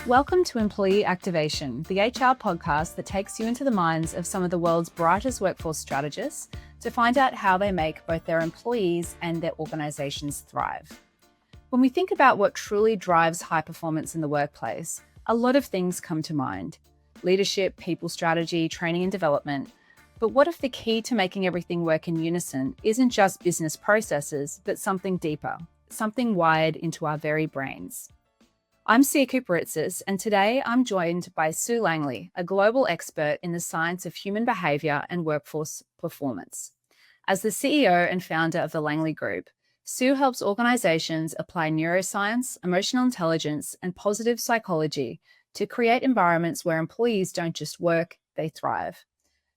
Welcome to Employee Activation, the HR podcast that takes you into the minds of some of the world's brightest workforce strategists to find out how they make both their employees and their organizations thrive. When we think about what truly drives high performance in the workplace, a lot of things come to mind: leadership, people strategy, training and development. But what if the key to making everything work in unison isn't just business processes, but something deeper, something wired into our very brains? I'm Sia Cooperitsis, and today I'm joined by Sue Langley, a global expert in the science of human behaviour and workforce performance. As the CEO and founder of the Langley Group, Sue helps organisations apply neuroscience, emotional intelligence, and positive psychology to create environments where employees don't just work, they thrive.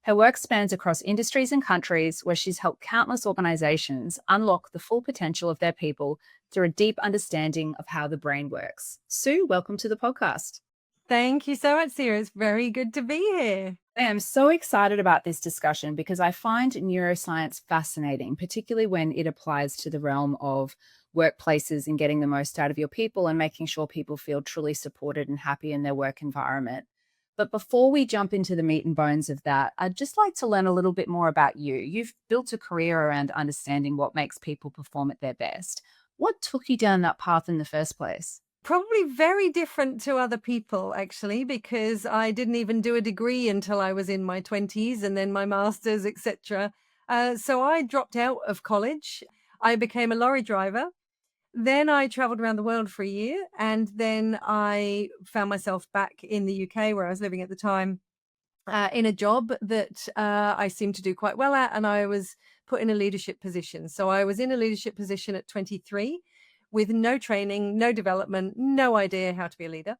Her work spans across industries and countries where she's helped countless organisations unlock the full potential of their people through a deep understanding of how the brain works. Sue, welcome to the podcast. Thank you so much, Sarah. It's very good to be here. I am so excited about this discussion because I find neuroscience fascinating, particularly when it applies to the realm of workplaces and getting the most out of your people and making sure people feel truly supported and happy in their work environment. But before we jump into the meat and bones of that, I'd just like to learn a little bit more about you. You've built a career around understanding what makes people perform at their best. What took you down that path in the first place? Probably very different to other people, actually, because I didn't even do a degree until I was in my 20s and then my master's, etc. So I dropped out of college. I became a lorry driver. Then I traveled around the world for a year, and then I found myself back in the UK where I was living at the time, in a job that I seemed to do quite well at, and I was put in a leadership position. So I was in a leadership position at 23 with no training, no development, no idea how to be a leader.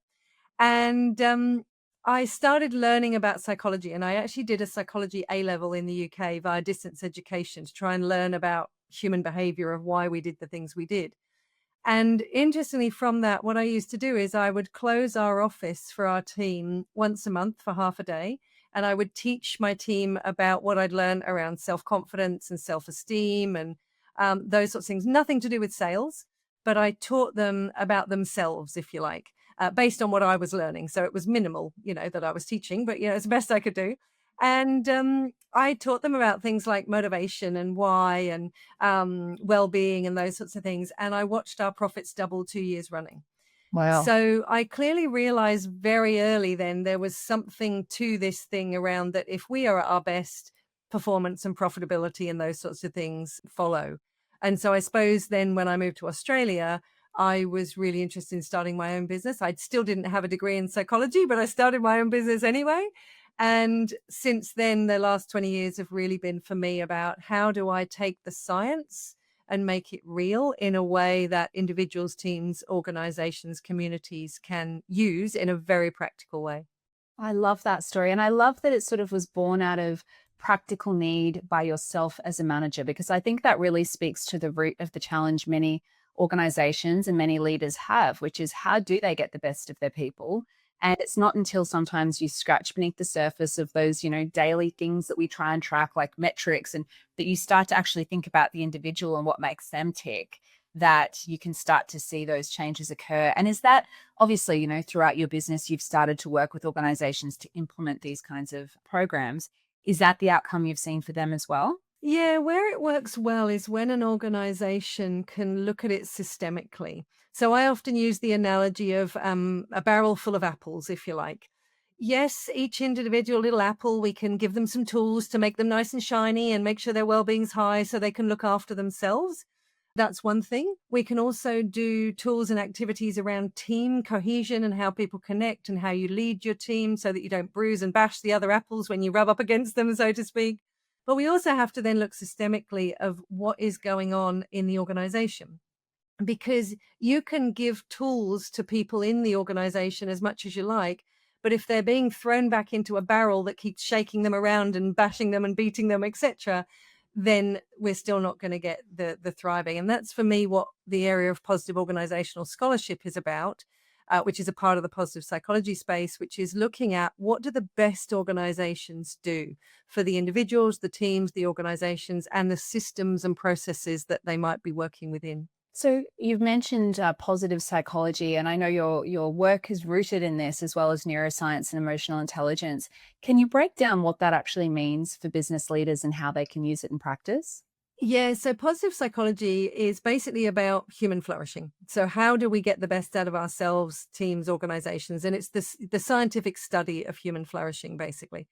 And I started learning about psychology, and I actually did a psychology A-level in the UK via distance education to try and learn about human behavior, of why we did the things we did. And interestingly, from that, what I used to do is I would close our office for our team once a month for half a day. And I would teach my team about what I'd learned around self-confidence and self-esteem and those sorts of things. Nothing to do with sales, but I taught them about themselves, if you like, based on what I was learning. So it was minimal, that I was teaching, but, it's the best I could do. And I taught them about things like motivation and why and well-being and those sorts of things. And I watched our profits double 2 years running. Wow. So I clearly realized very early then there was something to this thing around that if we are at our best, performance and profitability and those sorts of things follow. And so I suppose then when I moved to Australia, I was really interested in starting my own business. I still didn't have a degree in psychology, but I started my own business anyway. And since then, the last 20 years have really been for me about how do I take the science and make it real in a way that individuals, teams, organizations, communities can use in a very practical way. I love that story. And I love that it sort of was born out of practical need by yourself as a manager, because I think that really speaks to the root of the challenge many organizations and many leaders have, which is how do they get the best of their people? And it's not until sometimes you scratch beneath the surface of those, daily things that we try and track, like metrics, and that you start to actually think about the individual and what makes them tick, that you can start to see those changes occur. And is that obviously, throughout your business, you've started to work with organizations to implement these kinds of programs. Is that the outcome you've seen for them as well? Yeah, where it works well is when an organization can look at it systemically. So I often use the analogy of a barrel full of apples, if you like. Yes, each individual little apple, we can give them some tools to make them nice and shiny and make sure their well-being's high so they can look after themselves. That's one thing. We can also do tools and activities around team cohesion and how people connect and how you lead your team so that you don't bruise and bash the other apples when you rub up against them, so to speak. But we also have to then look systemically of what is going on in the organization, because you can give tools to people in the organization as much as you like. But if they're being thrown back into a barrel that keeps shaking them around and bashing them and beating them, etc., then we're still not going to get the thriving. And that's for me what the area of positive organizational scholarship is about, which is a part of the positive psychology space, which is looking at what do the best organizations do for the individuals, the teams, the organizations, and the systems and processes that they might be working within. So you've mentioned positive psychology, and I know your work is rooted in this as well as neuroscience and emotional intelligence. Can you break down what that actually means for business leaders and how they can use it in practice? Yeah, so positive psychology is basically about human flourishing. So how do we get the best out of ourselves, teams, organizations? And it's the scientific study of human flourishing, basically.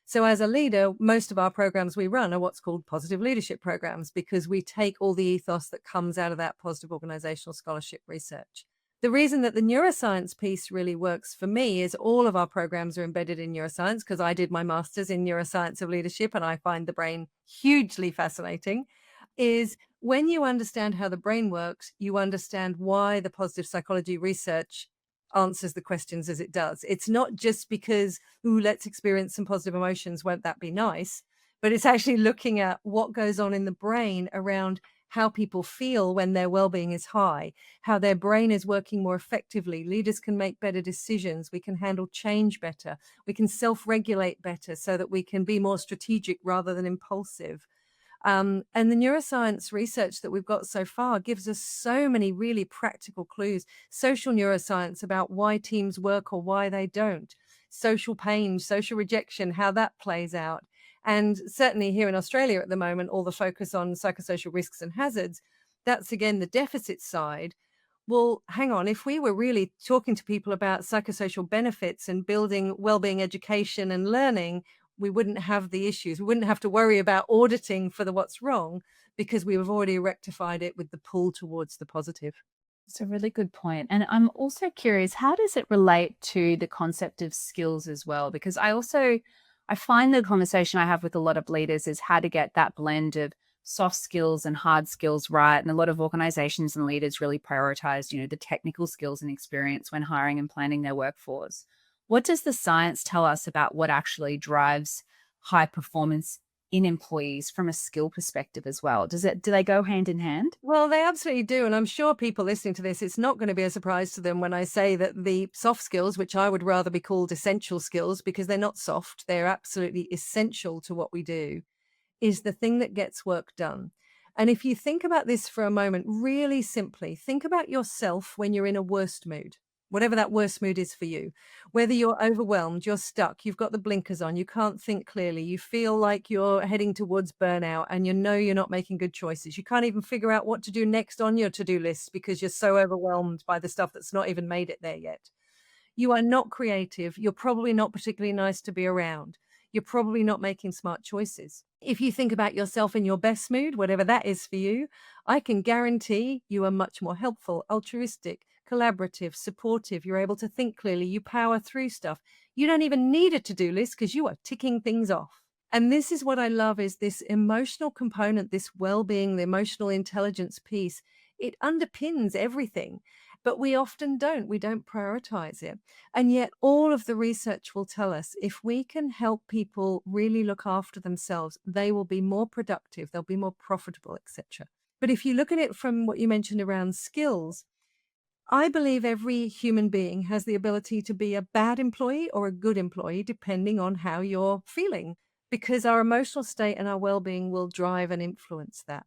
So as a leader, most of our programs we run are what's called positive leadership programs because we take all the ethos that comes out of that positive organizational scholarship research. The reason that the neuroscience piece really works for me is all of our programs are embedded in neuroscience because I did my master's in neuroscience of leadership and I find the brain hugely fascinating. Is when you understand how the brain works, you understand why the positive psychology research answers the questions as it does. It's not just because, ooh, let's experience some positive emotions, won't that be nice? But it's actually looking at what goes on in the brain around how people feel when their well-being is high, how their brain is working more effectively. Leaders can make better decisions. We can handle change better. We can self-regulate better so that we can be more strategic rather than impulsive. And the neuroscience research that we've got so far gives us so many really practical clues. Social neuroscience about why teams work or why they don't, social pain, social rejection, how that plays out. And certainly here in Australia at the moment, all the focus on psychosocial risks and hazards, that's again the deficit side. Well, hang on, if we were really talking to people about psychosocial benefits and building well-being education and learning, we wouldn't have the issues. We wouldn't have to worry about auditing for the what's wrong because we've already rectified it with the pull towards the positive. It's a really good point. And I'm also curious, how does it relate to the concept of skills as well? Because I find the conversation I have with a lot of leaders is how to get that blend of soft skills and hard skills right. And a lot of organizations and leaders really prioritize, the technical skills and experience when hiring and planning their workforce. What does the science tell us about what actually drives high performance in employees from a skill perspective as well? Do they go hand in hand? Well, they absolutely do. And I'm sure people listening to this, it's not going to be a surprise to them when I say that the soft skills, which I would rather be called essential skills because they're not soft, they're absolutely essential to what we do, is the thing that gets work done. And if you think about this for a moment, really simply, think about yourself when you're in a worst mood, whatever that worst mood is for you. Whether you're overwhelmed, you're stuck, you've got the blinkers on, you can't think clearly, you feel like you're heading towards burnout and you know you're not making good choices. You can't even figure out what to do next on your to-do list because you're so overwhelmed by the stuff that's not even made it there yet. You are not creative. You're probably not particularly nice to be around. You're probably not making smart choices. If you think about yourself in your best mood, whatever that is for you, I can guarantee you are much more helpful, altruistic, collaborative, supportive. You're able to think clearly. You power through stuff. You don't even need a to-do list because you are ticking things off. And this is what I love is this emotional component, this well-being, the emotional intelligence piece. It underpins everything, but we often don't. We don't prioritize it. And yet all of the research will tell us if we can help people really look after themselves, they will be more productive, they'll be more profitable, etc. But if you look at it from what you mentioned around skills, I believe every human being has the ability to be a bad employee or a good employee, depending on how you're feeling, because our emotional state and our well-being will drive and influence that.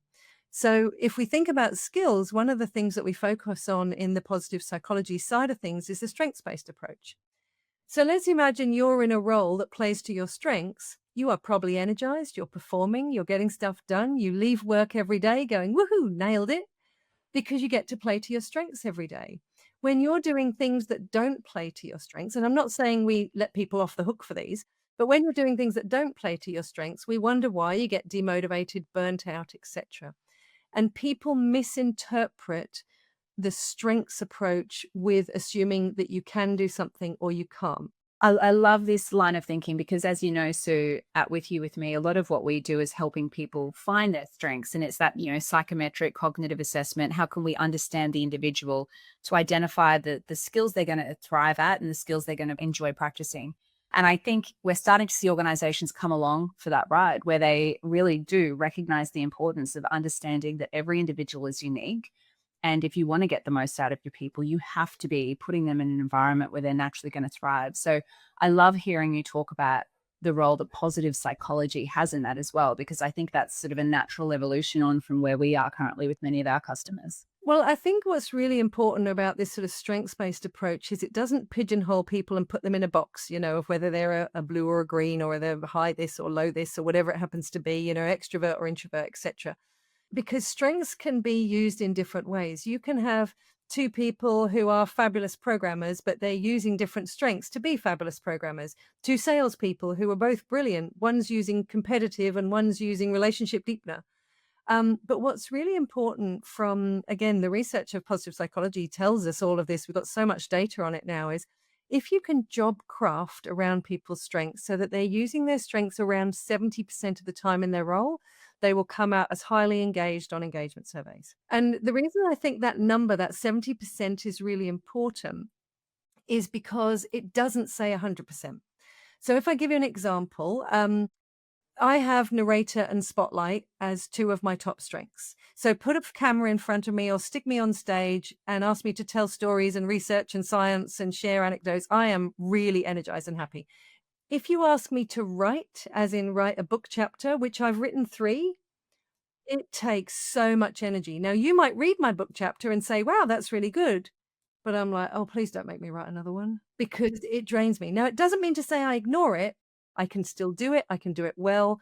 So if we think about skills, one of the things that we focus on in the positive psychology side of things is the strengths-based approach. So let's imagine you're in a role that plays to your strengths. You are probably energized, you're performing, you're getting stuff done. You leave work every day going, woohoo, nailed it, because you get to play to your strengths every day. When you're doing things that don't play to your strengths, and I'm not saying we let people off the hook for these, but when you're doing things that don't play to your strengths, we wonder why you get demotivated, burnt out, etc. And people misinterpret the strengths approach with assuming that you can do something or you can't. I love this line of thinking because, as you know, Sue, at With You With Me, a lot of what we do is helping people find their strengths. And it's that, psychometric cognitive assessment. How can we understand the individual to identify the skills they're going to thrive at and the skills they're going to enjoy practicing? And I think we're starting to see organizations come along for that ride where they really do recognize the importance of understanding that every individual is unique. And if you want to get the most out of your people, you have to be putting them in an environment where they're naturally going to thrive. So I love hearing you talk about the role that positive psychology has in that as well, because I think that's sort of a natural evolution on from where we are currently with many of our customers. Well, I think what's really important about this sort of strengths-based approach is it doesn't pigeonhole people and put them in a box, of whether they're a blue or a green or they're high this or low this or whatever it happens to be, extrovert or introvert, etc. Because strengths can be used in different ways. You can have two people who are fabulous programmers, but they're using different strengths to be fabulous programmers. Two salespeople who are both brilliant. One's using competitive and one's using relationship deepener. But what's really important from, again, the research of positive psychology tells us all of this. We've got so much data on it now is if you can job craft around people's strengths so that they're using their strengths around 70% of the time in their role, they will come out as highly engaged on engagement surveys. And the reason I think that number, that 70% is really important is because it doesn't say 100%. So if I give you an example, I have narrator and spotlight as two of my top strengths. So put a camera in front of me or stick me on stage and ask me to tell stories and research and science and share anecdotes. I am really energized and happy. If you ask me to write, as in write a book chapter, which I've written 3, it takes so much energy. Now, you might read my book chapter and say, wow, that's really good. But I'm like, oh, please don't make me write another one because it drains me. Now, it doesn't mean to say I ignore it. I can still do it. I can do it well.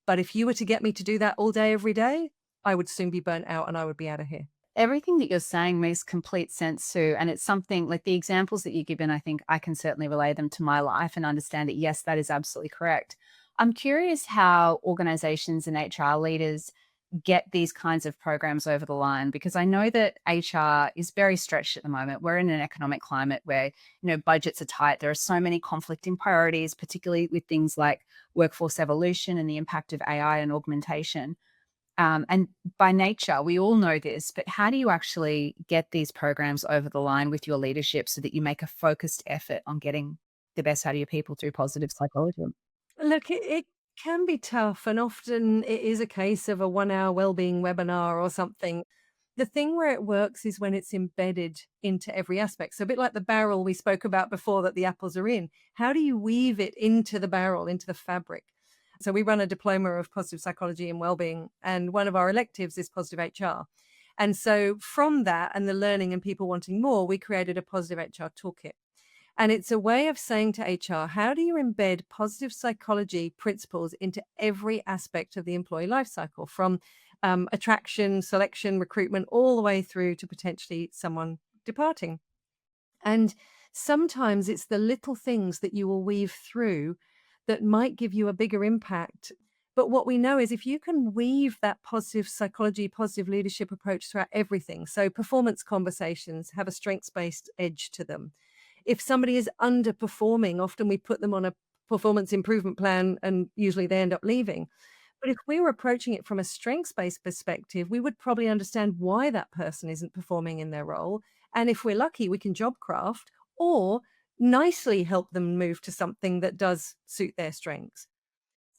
But if you were to get me to do that all day, every day, I would soon be burnt out and I would be out of here. Everything that you're saying makes complete sense, Sue. And it's something like the examples that you've given, I think I can certainly relay them to my life and understand that, yes, that is absolutely correct. I'm curious how organizations and HR leaders get these kinds of programs over the line, because I know that HR is very stretched at the moment. We're in an economic climate where, budgets are tight. There are so many conflicting priorities, particularly with things like workforce evolution and the impact of AI and augmentation. And by nature, we all know this, but how do you actually get these programs over the line with your leadership so that you make a focused effort on getting the best out of your people through positive psychology? Look, it can be tough, and often it is a case of a 1-hour wellbeing webinar or something. The thing where it works is when it's embedded into every aspect. So a bit like the barrel we spoke about before that the apples are in. How do you weave it into the barrel, into the fabric? So we run a diploma of positive psychology and wellbeing, and one of our electives is positive HR. And so from that and the learning and people wanting more, we created a positive HR toolkit. And it's a way of saying to HR, how do you embed positive psychology principles into every aspect of the employee life cycle, from attraction, selection, recruitment, all the way through to potentially someone departing? And sometimes it's the little things that you will weave through that might give you a bigger impact. But what we know is if you can weave that positive psychology, positive leadership approach throughout everything, so performance conversations have a strengths-based edge to them. If somebody is underperforming, often we put them on a performance improvement plan and usually they end up leaving. But if we were approaching it from a strengths-based perspective, we would probably understand why that person isn't performing in their role. And if we're lucky, we can job craft or nicely help them move to something that does suit their strengths.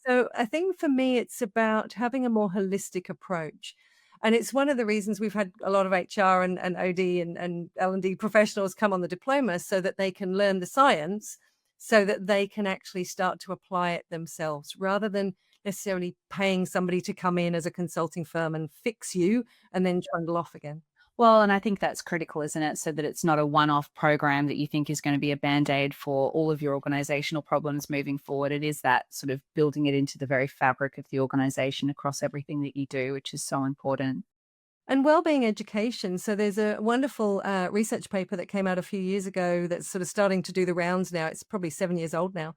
So I think for me, it's about having a more holistic approach. And it's one of the reasons we've had a lot of HR and OD and L&D professionals come on the diploma so that they can learn the science so that they can actually start to apply it themselves rather than necessarily paying somebody to come in as a consulting firm and fix you and then trundle off again. Well, and I think that's critical, isn't it? So that it's not a one-off program that you think is going to be a band-aid for all of your organizational problems moving forward. It is that sort of building it into the very fabric of the organization across everything that you do, which is so important. And wellbeing education. So there's a wonderful research paper that came out a few years ago that's sort of starting to do the rounds now. It's probably 7 years old now,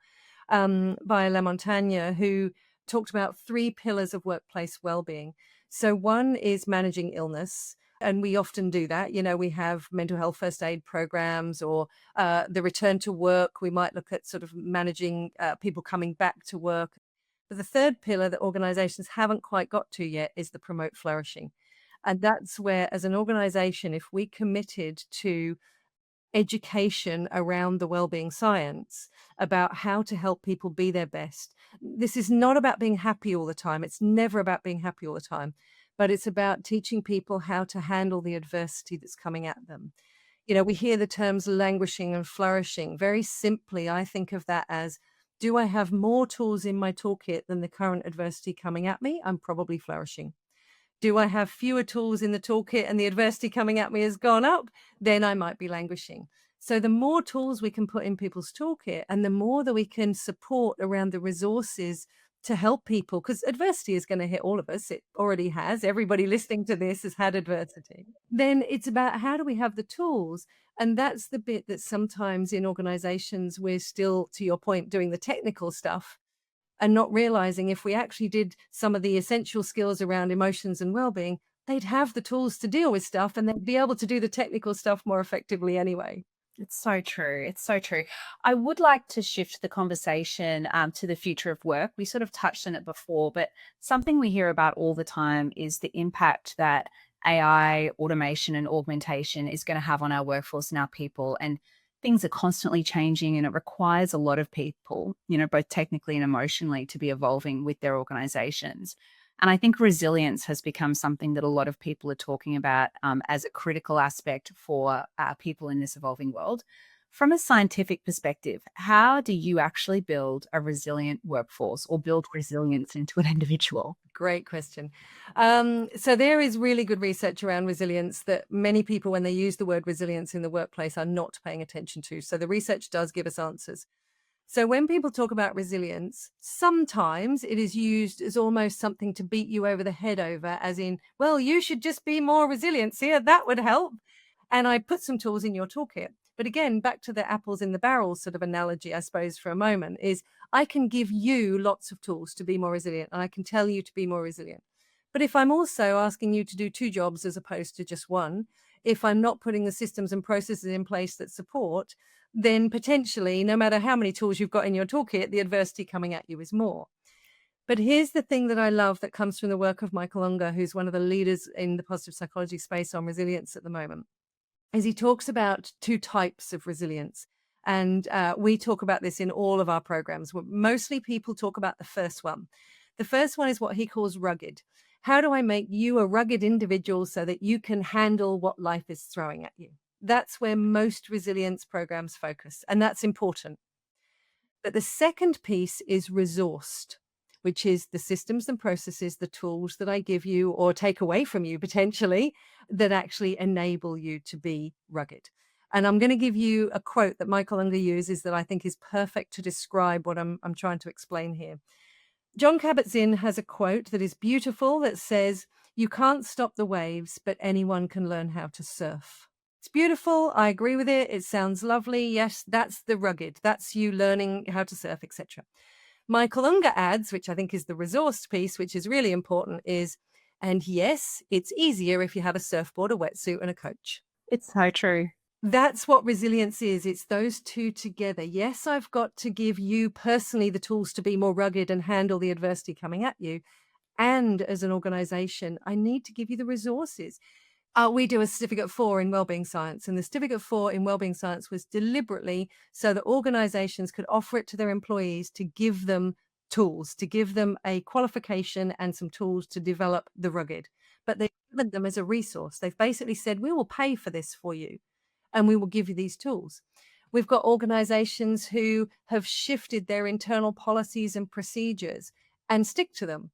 by La Montagne, who talked about 3 pillars of workplace wellbeing. So one is managing illness. And we often do that. We have mental health first aid programs or the return to work. We might look at sort of managing people coming back to work. But the third pillar that organizations haven't quite got to yet is the promote flourishing. And that's where, as an organization, if we committed to education around the wellbeing science about how to help people be their best, this is not about being happy all the time. It's never about being happy all the time, but it's about teaching people how to handle the adversity that's coming at them. We hear the terms languishing and flourishing. Very simply, I think of that as, do I have more tools in my toolkit than the current adversity coming at me? I'm probably flourishing. Do I have fewer tools in the toolkit and the adversity coming at me has gone up? Then I might be languishing. So the more tools we can put in people's toolkit and the more that we can support around the resources to help people, because adversity is going to hit all of us. It already has. Everybody listening to this has had adversity. Then it's about how do we have the tools? And that's the bit that sometimes in organizations, we're still, to your point, doing the technical stuff and not realizing if we actually did some of the essential skills around emotions and well-being, they'd have the tools to deal with stuff and they'd be able to do the technical stuff more effectively anyway. It's so true. It's so true. I would like to shift the conversation to the future of work. We sort of touched on it before, but something we hear about all the time is the impact that AI, automation, and augmentation is going to have on our workforce and our people. And things are constantly changing, and it requires a lot of people, both technically and emotionally, to be evolving with their organizations. And I think resilience has become something that a lot of people are talking about as a critical aspect for people in this evolving world. From a scientific perspective, how do you actually build a resilient workforce or build resilience into an individual? Great question. So there is really good research around resilience that many people, when they use the word resilience in the workplace, are not paying attention to. So the research does give us answers. So when people talk about resilience, sometimes it is used as almost something to beat you over the head over, as in, well, you should just be more resilient. See, that would help. And I put some tools in your toolkit. But again, back to the apples in the barrel sort of analogy, I suppose, for a moment, is I can give you lots of tools to be more resilient, and I can tell you to be more resilient. But if I'm also asking you to do two jobs as opposed to just one, if I'm not putting the systems and processes in place that support, then potentially, no matter how many tools you've got in your toolkit, the adversity coming at you is more. But here's the thing that I love that comes from the work of Michael Unger, who's one of the leaders in the positive psychology space on resilience at the moment, is he talks about two types of resilience. And we talk about this in all of our programs. Mostly people talk about the first one. The first one is what he calls rugged. How do I make you a rugged individual so that you can handle what life is throwing at you? That's where most resilience programs focus, and that's important. But the second piece is resourced, which is the systems and processes, the tools that I give you or take away from you potentially that actually enable you to be rugged. And I'm going to give you a quote that Michael Unger uses that I think is perfect to describe what I'm trying to explain here. John Kabat-Zinn has a quote that is beautiful that says, "You can't stop the waves, but anyone can learn how to surf." It's beautiful. I agree with it. It sounds lovely. Yes, that's the rugged. That's you learning how to surf, etc. Michael Unger adds, which I think is the resourced piece, which is really important, is, and yes, it's easier if you have a surfboard, a wetsuit, and a coach. It's so true. That's what resilience is. It's those two together. Yes, I've got to give you personally the tools to be more rugged and handle the adversity coming at you. And as an organization, I need to give you the resources. We do a certificate 4 in wellbeing science, and the certificate 4 in wellbeing science was deliberately so that organizations could offer it to their employees to give them tools, to give them a qualification and some tools to develop the rugged. But they've given them as a resource. They've basically said, we will pay for this for you, and we will give you these tools. We've got organizations who have shifted their internal policies and procedures and stick to them.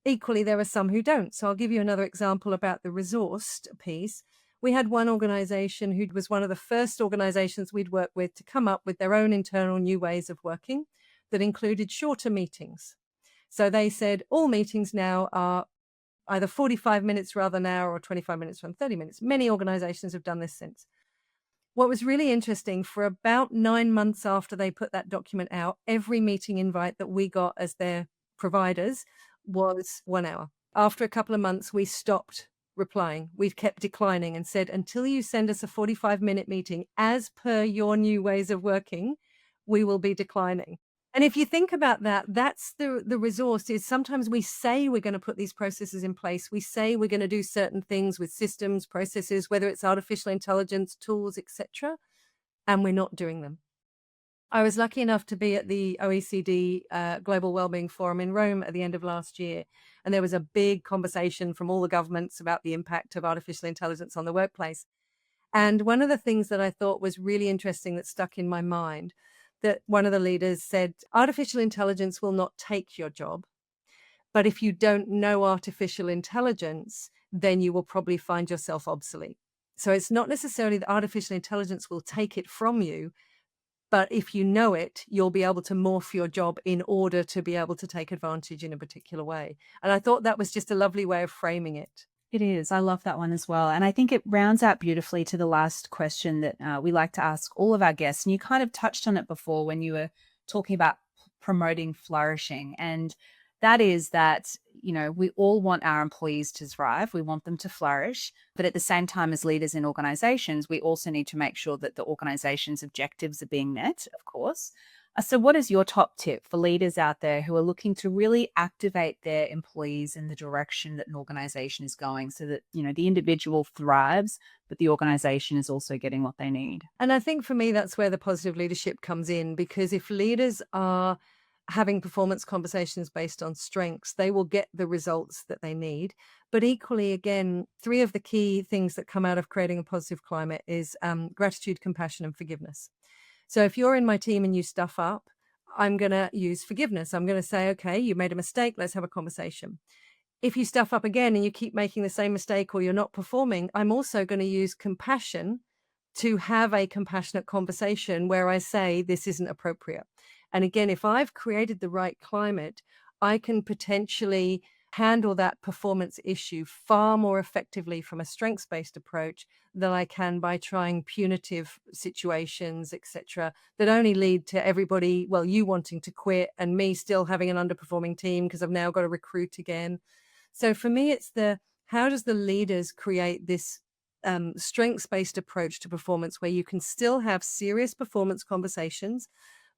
Equally, there are some who don't. So I'll give you another example about the resourced piece. We had one organization who was one of the first organizations we'd worked with to come up with their own internal new ways of working that included shorter meetings. So they said all meetings now are either 45 minutes rather than an hour or 25 minutes from 30 minutes. Many organizations have done this since. What was really interesting, for about 9 months after they put that document out, every meeting invite that we got as their providers was 1 hour. After a couple of months, we stopped replying. We kept declining and said, until you send us a 45-minute meeting as per your new ways of working, we will be declining. And if you think about that, that's the resource. Is sometimes we say we're going to put these processes in place. We say we're going to do certain things with systems, processes, whether it's artificial intelligence, tools, etc., and we're not doing them. I was lucky enough to be at the OECD Global Wellbeing Forum in Rome at the end of last year. And there was a big conversation from all the governments about the impact of artificial intelligence on the workplace. And one of the things that I thought was really interesting that stuck in my mind, that one of the leaders said, artificial intelligence will not take your job. But if you don't know artificial intelligence, then you will probably find yourself obsolete. So it's not necessarily that artificial intelligence will take it from you, but if you know it, you'll be able to morph your job in order to be able to take advantage in a particular way. And I thought that was just a lovely way of framing it. It is. I love that one as well. And I think it rounds out beautifully to the last question that we like to ask all of our guests. And you kind of touched on it before when you were talking about promoting flourishing. And that is that, we all want our employees to thrive. We want them to flourish. But at the same time, as leaders in organizations, we also need to make sure that the organization's objectives are being met, of course. So what is your top tip for leaders out there who are looking to really activate their employees in the direction that an organization is going so that, the individual thrives, but the organization is also getting what they need? And I think for me, that's where the positive leadership comes in, because if leaders are having performance conversations based on strengths, they will get the results that they need. But equally, again, 3 of the key things that come out of creating a positive climate is gratitude, compassion, and forgiveness. So if you're in my team and you stuff up, I'm going to use forgiveness. I'm going to say, okay, you made a mistake. Let's have a conversation. If you stuff up again and you keep making the same mistake or you're not performing, I'm also going to use compassion to have a compassionate conversation where I say, this isn't appropriate. And again, if I've created the right climate, I can potentially handle that performance issue far more effectively from a strengths-based approach than I can by trying punitive situations, etc., that only lead to everybody, you wanting to quit and me still having an underperforming team because I've now got to recruit again. So for me, it's how does the leaders create this strengths-based approach to performance where you can still have serious performance conversations,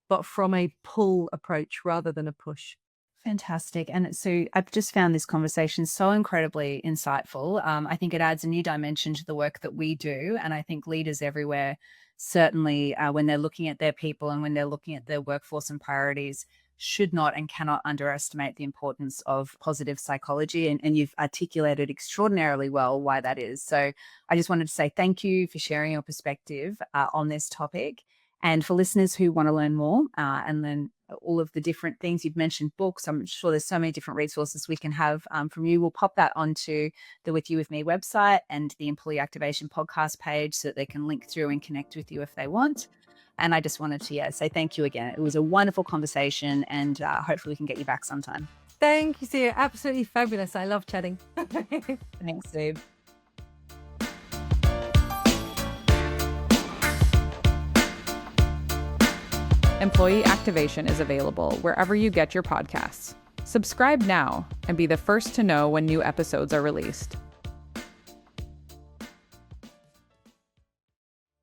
but from a pull approach rather than a push. Fantastic. And so I've just found this conversation so incredibly insightful. I think it adds a new dimension to the work that we do. And I think leaders everywhere, certainly when they're looking at their people and when they're looking at their workforce and priorities, should not and cannot underestimate the importance of positive psychology. And you've articulated extraordinarily well why that is. So I just wanted to say thank you for sharing your perspective on this topic. And for listeners who want to learn more and learn all of the different things you've mentioned, books, I'm sure there's so many different resources we can have from you. We'll pop that onto the With You With Me website and the Employee Activation podcast page so that they can link through and connect with you if they want. And I just wanted to say thank you again. It was a wonderful conversation and hopefully we can get you back sometime. Thank you, Sue. Absolutely fabulous. I love chatting. Thanks, Sue. Employee Activation is available wherever you get your podcasts. Subscribe now and be the first to know when new episodes are released.